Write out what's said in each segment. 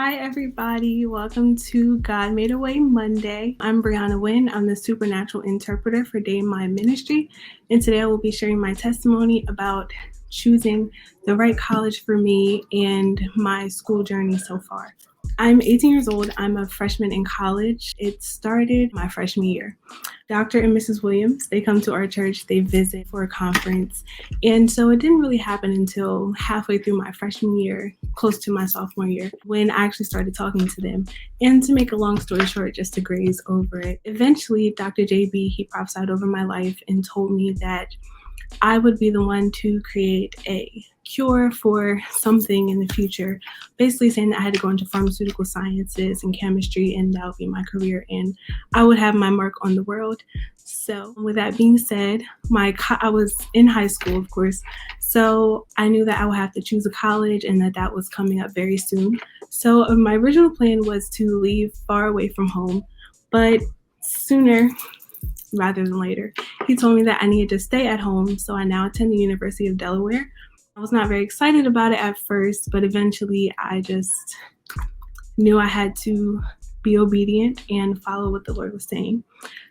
Hi, everybody. Welcome to God Made a Way Monday. I'm Brianna Wynn. I'm the supernatural interpreter for D.A.Y ministry. And today I will be sharing my testimony about choosing the right college for me and my school journey so far. I'm 18 years old. I'm a freshman in college. It started my freshman year. Dr. and Mrs. Williams, they come to our church, they visit for a conference. And so it didn't really happen until halfway through my freshman year, close to my sophomore year, when I actually started talking to them. And to make a long story short, just to graze over it, eventually Dr. JB, he prophesied over my life and told me that I would be the one to create a cure for something in the future, basically saying that I had to go into pharmaceutical sciences and chemistry, and that would be my career, and I would have my mark on the world. So with that being said, I was in high school, of course, so I knew that I would have to choose a college and that was coming up very soon. So my original plan was to leave far away from home, but sooner rather than later, he told me that I needed to stay at home, so I now attend the University of Delaware. I was not very excited about it at first, but eventually I just knew I had to be obedient and follow what the Lord was saying.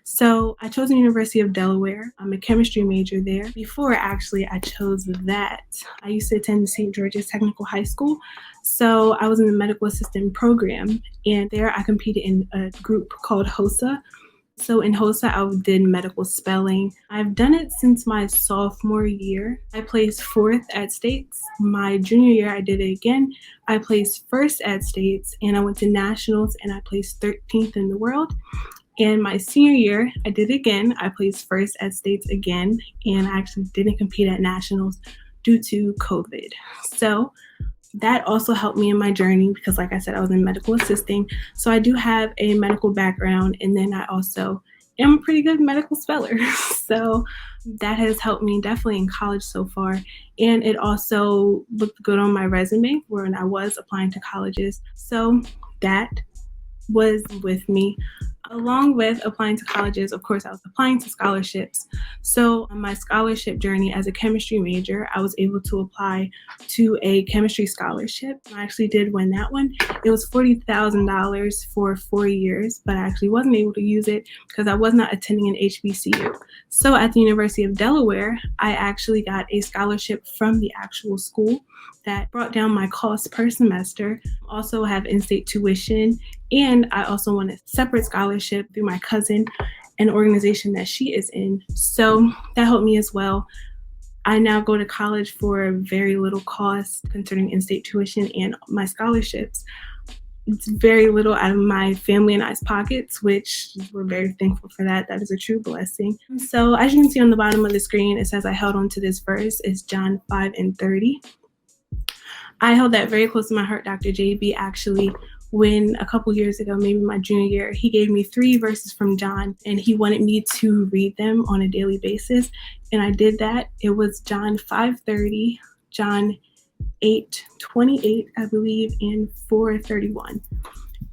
So I chose the University of Delaware. I'm a chemistry major there. Before actually I chose that, I used to attend St. George's Technical High School. So I was in the medical assistant program, and there I competed in a group called HOSA. So in HOSA, I did medical spelling. I've done it since my sophomore year. I placed 4th at States. My junior year, I did it again. I placed 1st at States, and I went to nationals, and I placed 13th in the world. And my senior year, I did it again. I placed 1st at States again, and I actually didn't compete at nationals due to COVID. So that also helped me in my journey because, like I said, I was in medical assisting. So I do have a medical background, and then I also am a pretty good medical speller. So that has helped me definitely in college so far. And it also looked good on my resume when I was applying to colleges. So that was with me. Along with applying to colleges, of course, I was applying to scholarships. So on my scholarship journey as a chemistry major, I was able to apply to a chemistry scholarship. I actually did win that one. It was $40,000 for 4 years, but I actually wasn't able to use it because I was not attending an HBCU. So at the University of Delaware, I actually got a scholarship from the actual school that brought down my cost per semester. Also have in-state tuition, and I also won a separate scholarship through my cousin, an organization that she is in. So that helped me as well. I now go to college for very little cost considering in-state tuition and my scholarships. It's very little out of my family and I's pockets, which we're very thankful for that. That is a true blessing. So as you can see on the bottom of the screen, it says I held on to this verse. It's John 5:30. I held that very close to my heart. Dr. JB actually, when a couple years ago, maybe my junior year, he gave me 3 verses from John, and he wanted me to read them on a daily basis. And I did that. It was John 5:30, John 8:28, I believe, and 4:31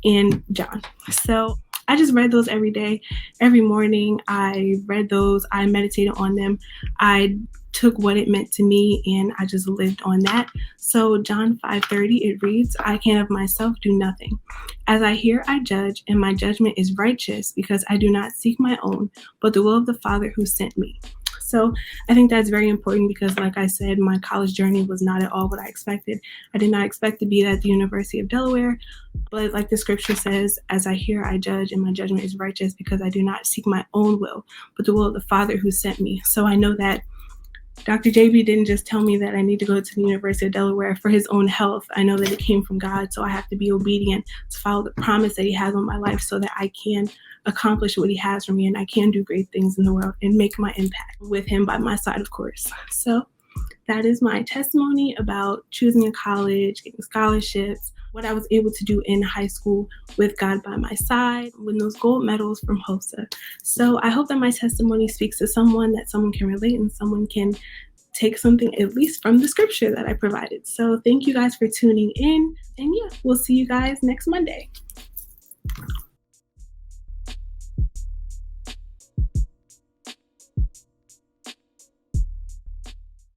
in John. So I just read those every day. Every morning I read those. I meditated on them. I took what it meant to me, and I just lived on that. So John 5:30, it reads, I can of myself do nothing. As I hear, I judge, and my judgment is righteous, because I do not seek my own, but the will of the Father who sent me. So I think that's very important because, like I said, my college journey was not at all what I expected. I did not expect to be at the University of Delaware, but like the scripture says, as I hear, I judge, and my judgment is righteous, because I do not seek my own will, but the will of the Father who sent me. So I know that Dr. JB didn't just tell me that I need to go to the University of Delaware for his own health. I know that it came from God, so I have to be obedient to follow the promise that he has on my life so that I can accomplish what he has for me, and I can do great things in the world and make my impact with him by my side, of course. So that is my testimony about choosing a college, getting scholarships, what I was able to do in high school with God by my side, with those gold medals from HOSA. So I hope that my testimony speaks to someone, that someone can relate and someone can take something at least from the scripture that I provided. So thank you guys for tuning in, and yeah, we'll see you guys next Monday.